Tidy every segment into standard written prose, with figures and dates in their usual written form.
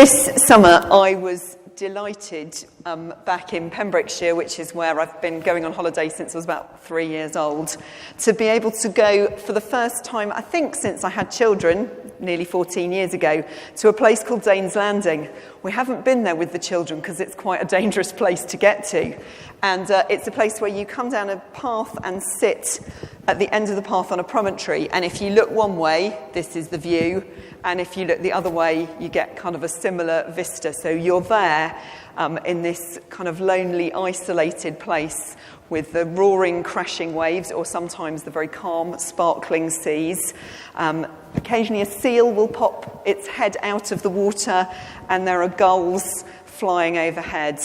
This summer I was delighted back in Pembrokeshire, which is where I've been going on holiday since I was about 3 years old, to be able to go for the first time, I think since I had children, nearly 14 years ago, to a place called Danes Landing. We haven't been there with the children because it's quite a dangerous place to get to. And it's a place where you come down a path and sit at the end of the path on a promontory. And if you look one way, this is the view. And if you look the other way, you get kind of a similar vista. So you're there in this kind of lonely, isolated place with the roaring, crashing waves, or sometimes the very calm, sparkling seas. Occasionally a seal will pop its head out of the water, and there are gulls flying overhead.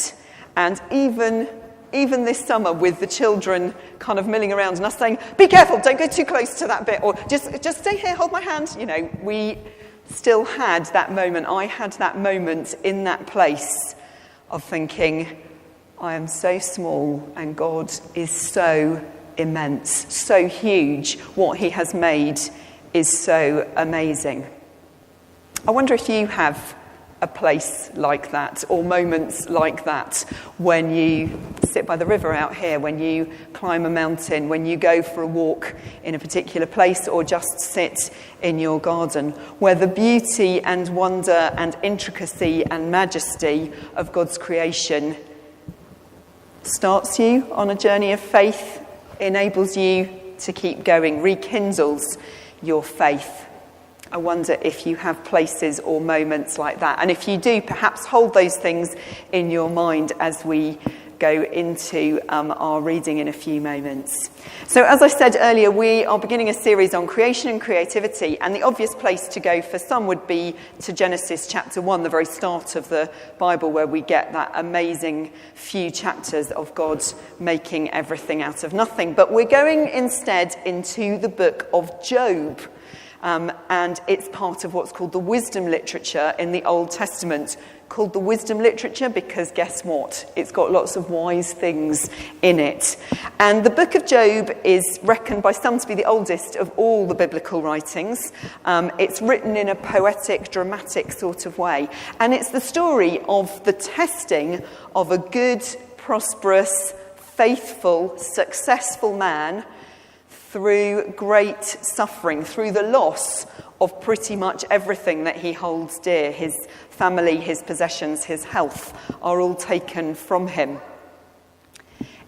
And even this summer, with the children kind of milling around and us saying, "Be careful, don't go too close to that bit," or just stay here, hold my hand, we still had that moment. I had that moment in that place of thinking, I am so small and God is so immense, so huge. What he has made is so amazing. I wonder if you have a place like that, or moments like that, when you sit by the river out here, when you climb a mountain, when you go for a walk in a particular place, or just sit in your garden, where the beauty and wonder and intricacy and majesty of God's creation starts you on a journey of faith, enables you to keep going, rekindles your faith. I wonder if you have places or moments like that. And if you do, perhaps hold those things in your mind as we go into our reading in a few moments. So as I said earlier, we are beginning a series on creation and creativity. And the obvious place to go for some would be to Genesis chapter 1, the very start of the Bible, where we get that amazing few chapters of God making everything out of nothing. But we're going instead into the book of Job. And it's part of what's called the wisdom literature in the Old Testament, called the wisdom literature because guess what? It's got lots of wise things in it. And the book of Job is reckoned by some to be the oldest of all the biblical writings. It's written in a poetic, dramatic sort of way. And it's the story of the testing of a good, prosperous, faithful, successful man through great suffering, through the loss of pretty much everything that he holds dear. His family, his possessions, his health are all taken from him.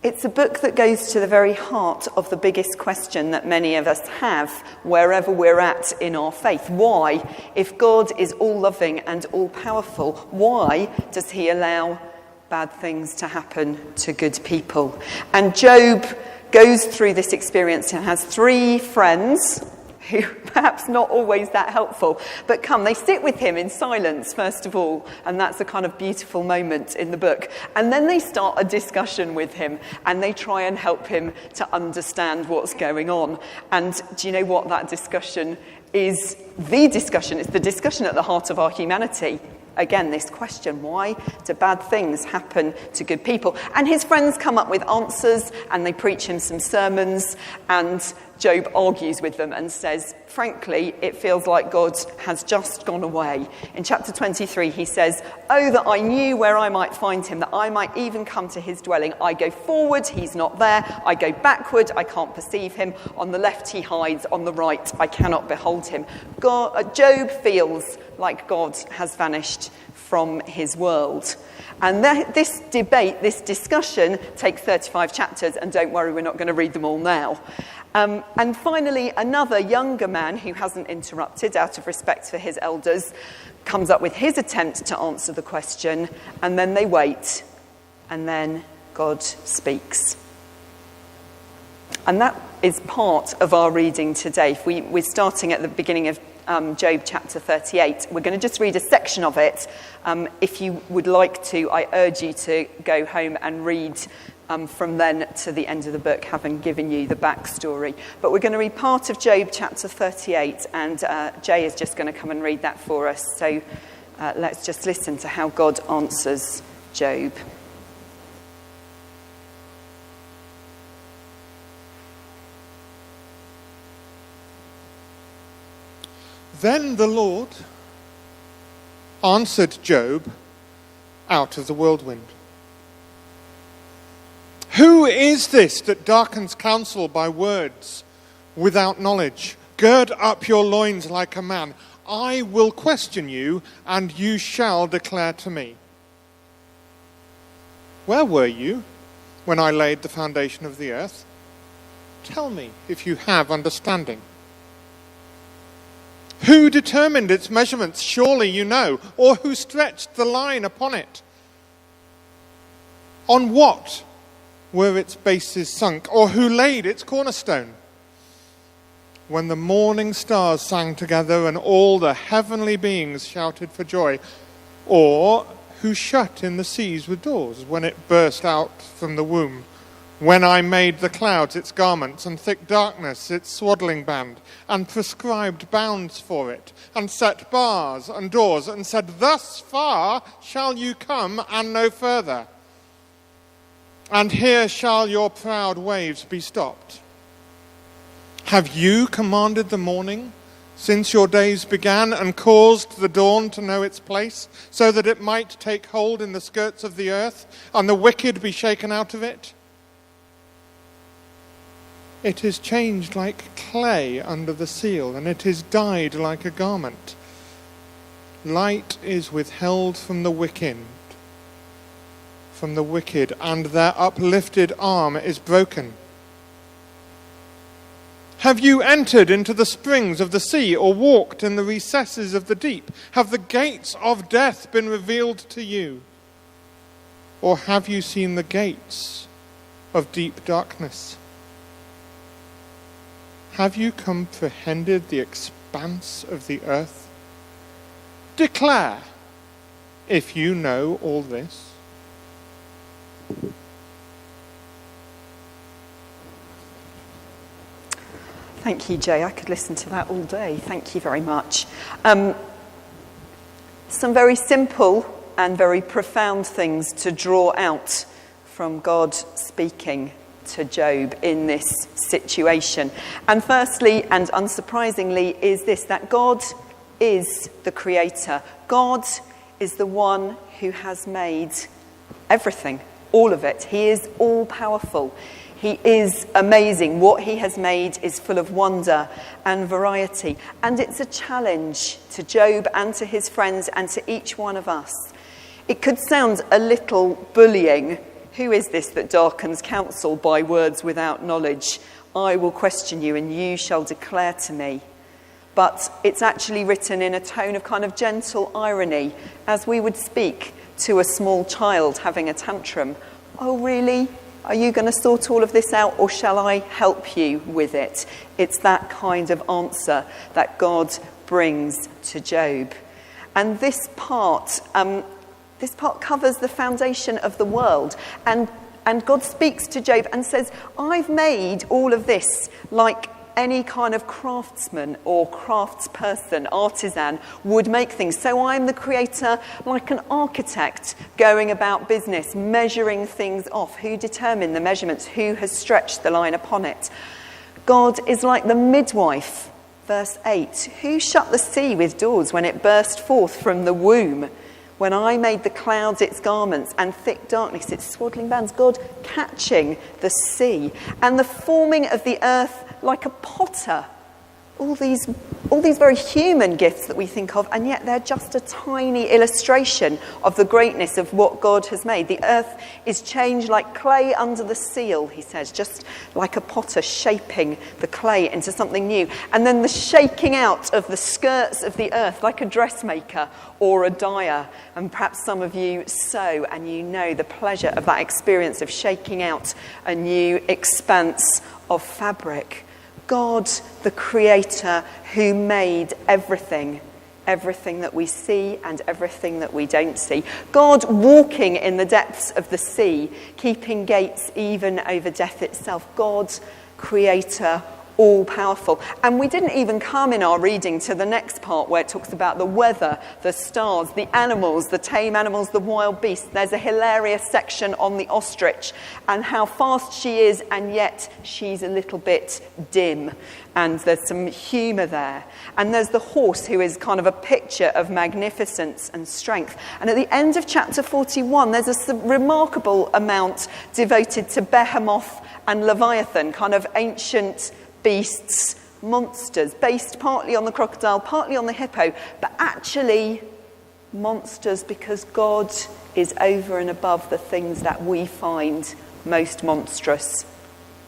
It's a book that goes to the very heart of the biggest question that many of us have wherever we're at in our faith. Why, if God is all-loving and all-powerful, why does he allow bad things to happen to good people? And Job goes through this experience and has 3 friends who perhaps not always that helpful, but they sit with him in silence first of all, and that's a kind of beautiful moment in the book. And then they start a discussion with him, and they try and help him to understand what's going on. And do you know what that discussion is? It's the discussion at the heart of our humanity. Again, this question, why do bad things happen to good people? And his friends come up with answers, and they preach him some sermons, and Job argues with them and says, frankly, it feels like God has just gone away. In chapter 23, he says, "Oh, that I knew where I might find him, that I might even come to his dwelling. I go forward, he's not there. I go backward, I can't perceive him. On the left he hides, on the right I cannot behold him." Job feels like God has vanished from his world. And this debate, this discussion, takes 35 chapters, and don't worry, we're not going to read them all now. And finally, another younger man who hasn't interrupted out of respect for his elders comes up with his attempt to answer the question, and then they wait, and then God speaks. And that is part of our reading today. We're starting at the beginning of Job chapter 38. We're going to just read a section of it. If you would like to, I urge you to go home and read from then to the end of the book, having given you the backstory. But we're going to read part of Job chapter 38, and Jay is just going to come and read that for us. So let's just listen to how God answers Job. Then the Lord answered Job out of the whirlwind. Who is this that darkens counsel by words without knowledge? Gird up your loins like a man. I will question you, and you shall declare to me. Where were you when I laid the foundation of the earth? Tell me if you have understanding. Who determined its measurements? Surely you know. Or who stretched the line upon it? On what were its bases sunk? Or who laid its cornerstone? When the morning stars sang together and all the heavenly beings shouted for joy. Or who shut in the seas with doors when it burst out from the womb? When I made the clouds its garments and thick darkness its swaddling band, and prescribed bounds for it, and set bars and doors, and said, thus far shall you come and no further. And here shall your proud waves be stopped. Have you commanded the morning since your days began, and caused the dawn to know its place, so that it might take hold in the skirts of the earth, and the wicked be shaken out of it? It is changed like clay under the seal, and it is dyed like a garment. Light is withheld from the wicked, and their uplifted arm is broken. Have you entered into the springs of the sea, or walked in the recesses of the deep? Have the gates of death been revealed to you? Or have you seen the gates of deep darkness? Have you comprehended the expanse of the earth? Declare, if you know all this. Thank you, Jay. I could listen to that all day. Thank you very much. Some very simple and very profound things to draw out from God speaking to Job in this situation. And firstly, and unsurprisingly, is this, that God is the creator. God is the one who has made everything, all of it. He is all-powerful. He is amazing. What he has made is full of wonder and variety. And it's a challenge to Job and to his friends and to each one of us. It could sound a little bullying. Who is this that darkens counsel by words without knowledge? I will question you, and you shall declare to me. But it's actually written in a tone of kind of gentle irony, as we would speak to a small child having a tantrum. Oh, really? Are you going to sort all of this out, or shall I help you with it? It's that kind of answer that God brings to Job. And this part covers the foundation of the world. And God speaks to Job and says, I've made all of this like any kind of craftsman or craftsperson, artisan, would make things. So I'm the creator, like an architect, going about business, measuring things off. Who determined the measurements? Who has stretched the line upon it? God is like the midwife. Verse 8, who shut the sea with doors when it burst forth from the womb? When I made the clouds its garments and thick darkness its swaddling bands. God catching the sea and the forming of the earth like a potter. All these very human gifts that we think of, and yet they're just a tiny illustration of the greatness of what God has made. The earth is changed like clay under the seal, he says, just like a potter shaping the clay into something new. And then the shaking out of the skirts of the earth like a dressmaker or a dyer. And perhaps some of you sew, and you know the pleasure of that experience of shaking out a new expanse of fabric. God, the creator who made everything that we see and everything that we don't see. God walking in the depths of the sea, keeping gates even over death itself. God, creator, all-powerful. And we didn't even come in our reading to the next part where it talks about the weather, the stars, the animals, the tame animals, the wild beasts. There's a hilarious section on the ostrich and how fast she is, and yet she's a little bit dim. And there's some humour there. And there's the horse, who is kind of a picture of magnificence and strength. And at the end of chapter 41, there's a remarkable amount devoted to Behemoth and Leviathan, kind of ancient beasts, monsters, based partly on the crocodile, partly on the hippo, but actually monsters because God is over and above the things that we find most monstrous,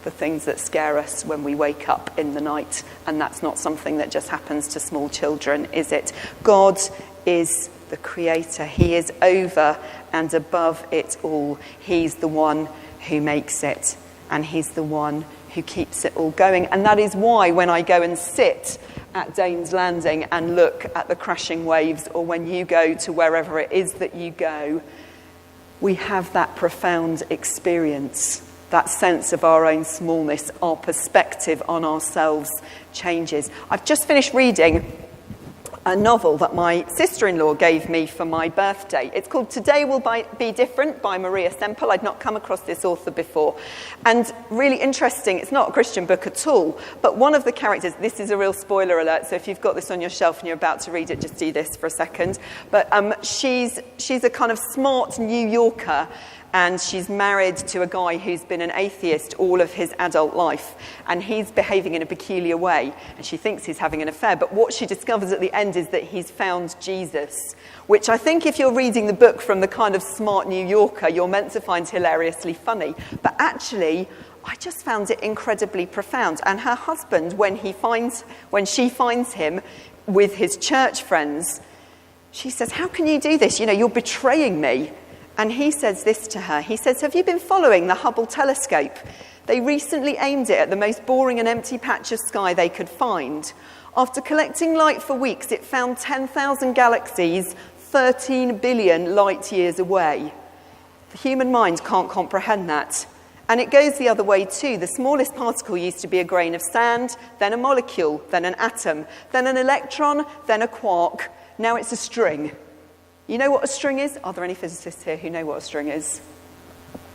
the things that scare us when we wake up in the night. And that's not something that just happens to small children, is it? God is the creator. He is over and above it all. He's the one who makes it, and he's the one who keeps it all going. And that is why when I go and sit at Dane's Landing and look at the crashing waves, or when you go to wherever it is that you go, we have that profound experience, that sense of our own smallness. Our perspective on ourselves changes. I've just finished reading a novel that my sister-in-law gave me for my birthday. It's called Today Will Be Different by Maria Semple. I'd not come across this author before. And really interesting, it's not a Christian book at all, but one of the characters, this is a real spoiler alert, so if you've got this on your shelf and you're about to read it, just do this for a second. But she's a kind of smart New Yorker, and she's married to a guy who's been an atheist all of his adult life. And he's behaving in a peculiar way. And she thinks he's having an affair. But what she discovers at the end is that he's found Jesus. Which I think if you're reading the book from the kind of smart New Yorker, you're meant to find hilariously funny. But actually, I just found it incredibly profound. And her husband, when she finds him with his church friends, she says, "How can you do this? You know, you're betraying me." And he says this to her. He says, "Have you been following the Hubble telescope? They recently aimed it at the most boring and empty patch of sky they could find. After collecting light for weeks, it found 10,000 galaxies 13 billion light years away. The human mind can't comprehend that. And it goes the other way too. The smallest particle used to be a grain of sand, then a molecule, then an atom, then an electron, then a quark. Now it's a string. You know what a string is? Are there any physicists here who know what a string is?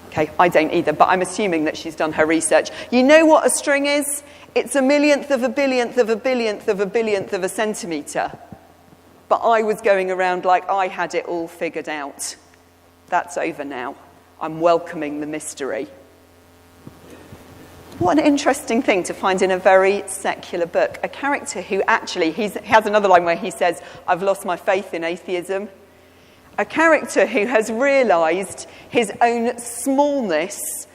Okay, I don't either, but I'm assuming that she's done her research. You know what a string is? It's a millionth of a billionth of a billionth of a billionth of a centimetre. But I was going around like I had it all figured out. That's over now. I'm welcoming the mystery." What an interesting thing to find in a very secular book. A character who actually, he has another line where he says, "I've lost my faith in atheism." A character who has realised his own smallness,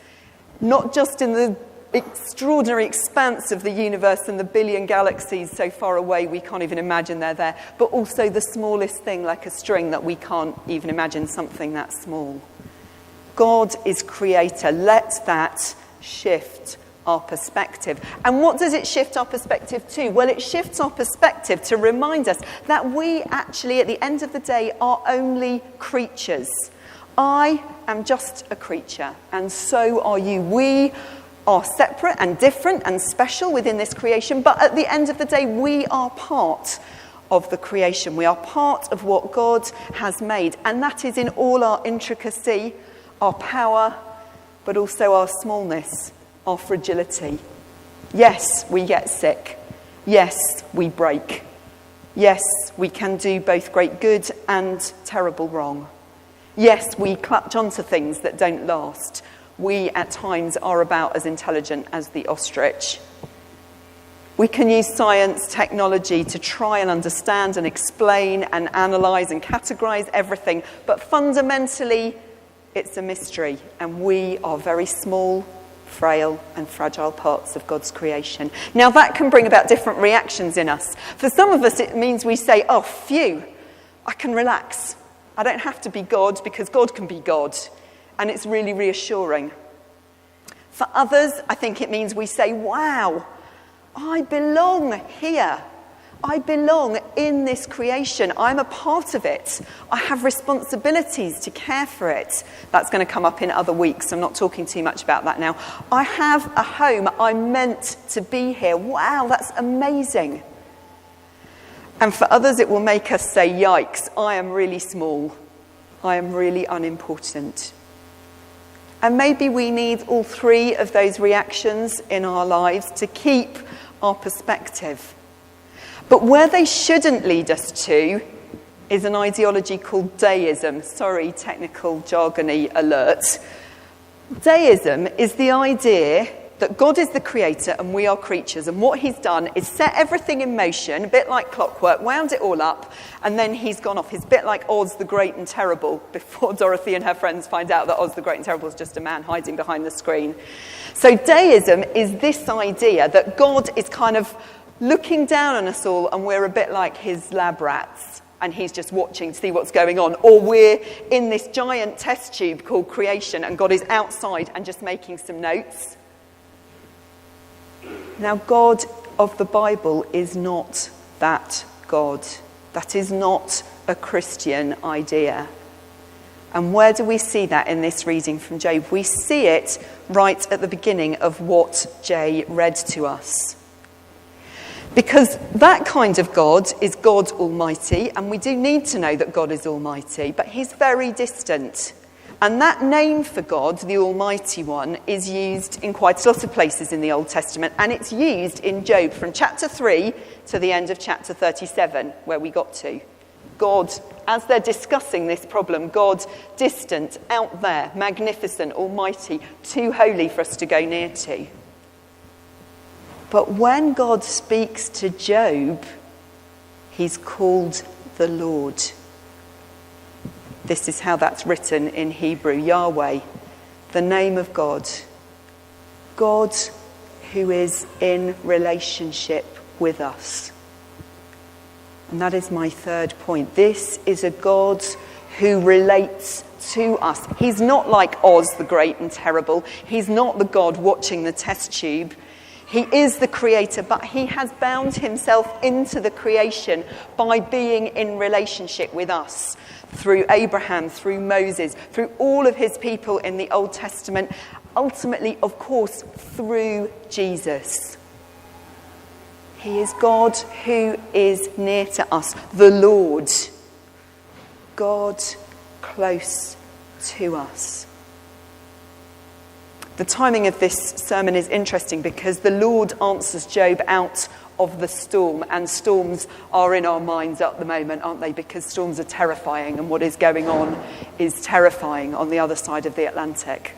not just in the extraordinary expanse of the universe and the billion galaxies so far away we can't even imagine they're there, but also the smallest thing like a string that we can't even imagine something that small. God is creator. Let that shift our perspective. And what does it shift our perspective to? Well, it shifts our perspective to remind us that we actually, at the end of the day, are only creatures. I am just a creature, and so are you. We are separate and different and special within this creation, but at the end of the day, we are part of the creation. We are part of what God has made, and that is in all our intricacy, our power, but also our smallness, our fragility. Yes, we get sick. Yes, we break. Yes, we can do both great good and terrible wrong. Yes, we clutch onto things that don't last. We, at times, are about as intelligent as the ostrich. We can use science, technology to try and understand and explain and analyse and categorise everything, but fundamentally, it's a mystery, and we are very small, frail and fragile parts of God's creation. Now that can bring about different reactions in us. For some of us it means we say, "Oh, phew, I can relax. I don't have to be God because God can be God." And it's really reassuring. For others, I think it means we say, "Wow, I belong here. I belong in this creation. I'm a part of it. I have responsibilities to care for it. That's going to come up in other weeks. I'm not talking too much about that now. I have a home. I'm meant to be here. Wow, that's amazing. And for others, it will make us say, yikes, I am really small. I am really unimportant. And maybe we need all three of those reactions in our lives to keep our perspective. But where they shouldn't lead us to is an ideology called deism. Sorry, technical jargony alert. Deism is the idea that God is the creator and we are creatures, and what he's done is set everything in motion, a bit like clockwork, wound it all up, and then he's gone off. He's a bit like Oz the Great and Terrible, before Dorothy and her friends find out that Oz the Great and Terrible is just a man hiding behind the screen. So deism is this idea that God is kind of looking down on us all, and we're a bit like his lab rats, and he's just watching to see what's going on. Or we're in this giant test tube called creation, and God is outside and just making some notes. Now, God of the Bible is not that God. That is not a Christian idea. And where do we see that in this reading from Job? We see it right at the beginning of what Jay read to us. Because that kind of God is God Almighty, and we do need to know that God is Almighty, but he's very distant. And that name for God, the Almighty One, is used in quite a lot of places in the Old Testament, and it's used in Job from chapter 3 to the end of chapter 37, where we got to. God, as they're discussing this problem, God distant, out there, magnificent, almighty, too holy for us to go near to. But when God speaks to Job, he's called the Lord. This is how that's written in Hebrew, Yahweh, the name of God. God who is in relationship with us. And that is my third point. This is a God who relates to us. He's not like Oz the Great and Terrible. He's not the God watching the test tube. He is the creator, but he has bound himself into the creation by being in relationship with us. Through Abraham, through Moses, through all of his people in the Old Testament, ultimately, of course, through Jesus. He is God who is near to us, the Lord, God close to us. The timing of this sermon is interesting because the Lord answers Job out of the storm, and storms are in our minds at the moment, aren't they? Because storms are terrifying, and what is going on is terrifying on the other side of the Atlantic.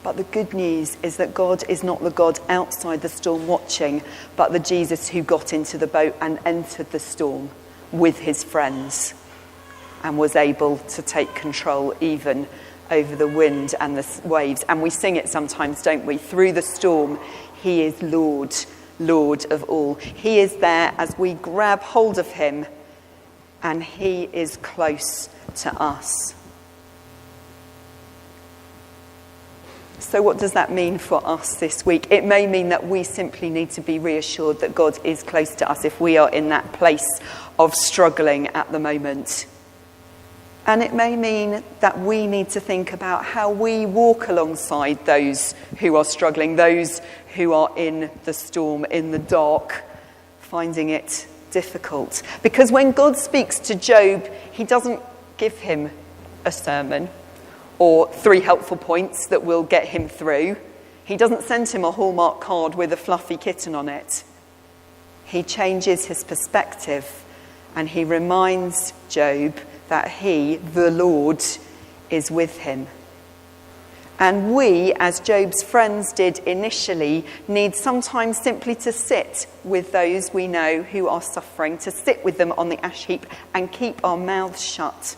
But the good news is that God is not the God outside the storm watching, but the Jesus who got into the boat and entered the storm with his friends and was able to take control even over the wind and the waves. And we sing it sometimes, don't we? Through the storm, he is Lord, Lord of all. He is there as we grab hold of him, and he is close to us. So what does that mean for us this week? It may mean that we simply need to be reassured that God is close to us if we are in that place of struggling at the moment. And it may mean that we need to think about how we walk alongside those who are struggling, those who are in the storm, in the dark, finding it difficult. Because when God speaks to Job, he doesn't give him a sermon or 3 helpful points that will get him through. He doesn't send him a Hallmark card with a fluffy kitten on it. He changes his perspective, and he reminds Job that he, the Lord, is with him. And we, as Job's friends did initially, need sometimes simply to sit with those we know who are suffering, to sit with them on the ash heap and keep our mouths shut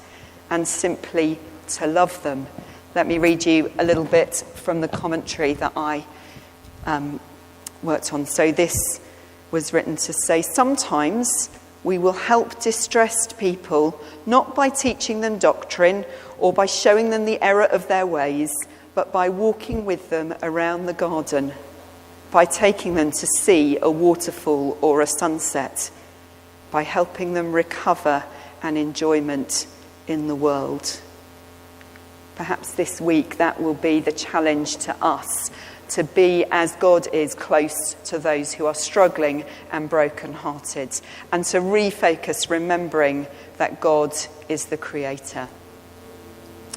and simply to love them. Let me read you a little bit from the commentary that I worked on. So this was written to say, sometimes we will help distressed people, not by teaching them doctrine or by showing them the error of their ways, but by walking with them around the garden, by taking them to see a waterfall or a sunset, by helping them recover an enjoyment in the world. Perhaps this week that will be the challenge to us, to be as God is, close to those who are struggling and brokenhearted, and to refocus, remembering that God is the creator.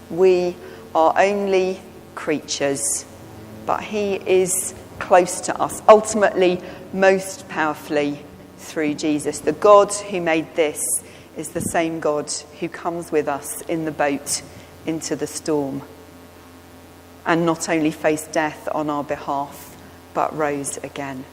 We are only creatures, but he is close to us, ultimately most powerfully through Jesus. The God who made this is the same God who comes with us in the boat into the storm, and not only faced death on our behalf, but rose again.